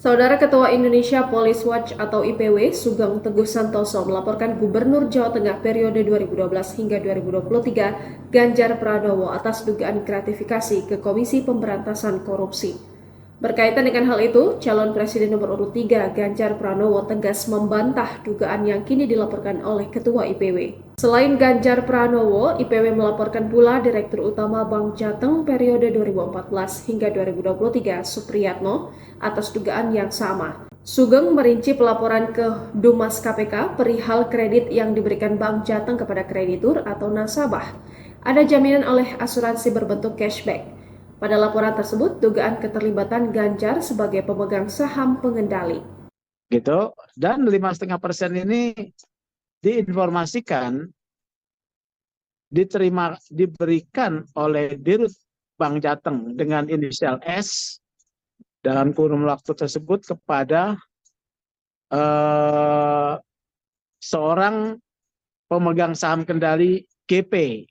Saudara Ketua Indonesia Police Watch atau IPW, Sugeng Teguh Santoso melaporkan Gubernur Jawa Tengah periode 2012 hingga 2023, Ganjar Pranowo atas dugaan gratifikasi ke Komisi Pemberantasan Korupsi. Berkaitan dengan hal itu, calon Presiden nomor urut 3 Ganjar Pranowo tegas membantah dugaan yang kini dilaporkan oleh Ketua IPW. Selain Ganjar Pranowo, IPW melaporkan pula Direktur Utama Bank Jateng periode 2014 hingga 2023 Supriyatno atas dugaan yang sama. Sugeng merinci pelaporan ke Dumas KPK perihal kredit yang diberikan Bank Jateng kepada kreditur atau nasabah. Ada jaminan oleh asuransi berbentuk cashback. Pada laporan tersebut, dugaan keterlibatan Ganjar sebagai pemegang saham pengendali. Gitu. Dan 5,5% ini diinformasikan diberikan oleh Dirut Bank Jateng dengan inisial S dalam kurun waktu tersebut kepada seorang pemegang saham kendali GP,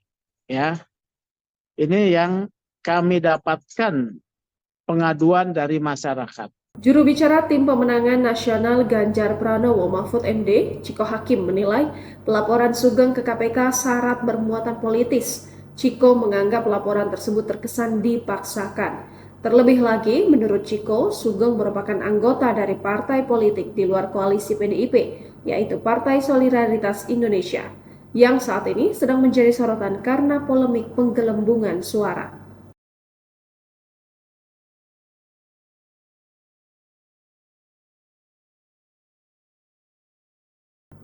ya. Ini yang kami dapatkan pengaduan dari masyarakat. Juru bicara Tim Pemenangan Nasional Ganjar Pranowo Mahfud MD, Ciko Hakim menilai pelaporan Sugeng ke KPK syarat bermuatan politis. Ciko menganggap laporan tersebut terkesan dipaksakan. Terlebih lagi, menurut Ciko, Sugeng merupakan anggota dari partai politik di luar koalisi PDIP, yaitu Partai Solidaritas Indonesia, yang saat ini sedang menjadi sorotan karena polemik penggelembungan suara.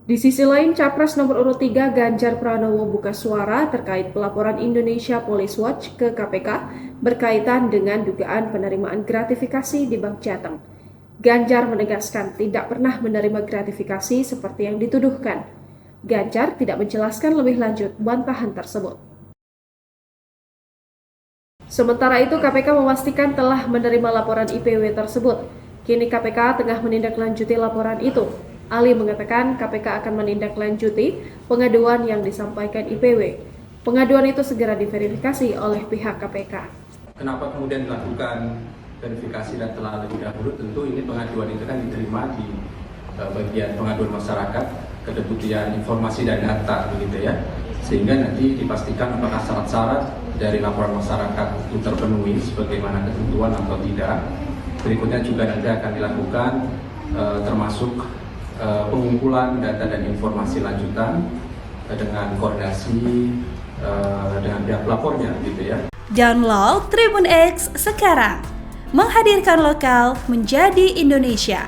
Di sisi lain, Capres nomor urut 3 Ganjar Pranowo buka suara terkait pelaporan Indonesia Police Watch ke KPK berkaitan dengan dugaan penerimaan gratifikasi di Bank Jateng. Ganjar menegaskan tidak pernah menerima gratifikasi seperti yang dituduhkan. Ganjar tidak menjelaskan lebih lanjut bantahan tersebut. Sementara itu, KPK memastikan telah menerima laporan IPW tersebut. Kini KPK tengah menindaklanjuti laporan itu. Ali mengatakan KPK akan menindaklanjuti pengaduan yang disampaikan IPW. Pengaduan itu segera diverifikasi oleh pihak KPK. Kenapa kemudian dilakukan verifikasi dan telah lebih dahulu? Tentu ini pengaduan itu kan diterima di bagian pengaduan masyarakat, kedeputian informasi dan data, begitu ya. Sehingga nanti dipastikan apakah syarat-syarat dari laporan masyarakat itu terpenuhi sebagaimana ketentuan atau tidak. Berikutnya juga nanti akan dilakukan termasuk pengumpulan data dan informasi lanjutan dengan koordinasi dengan pihak pelapornya, gitu ya. Download Tribun X sekarang, menghadirkan lokal menjadi Indonesia.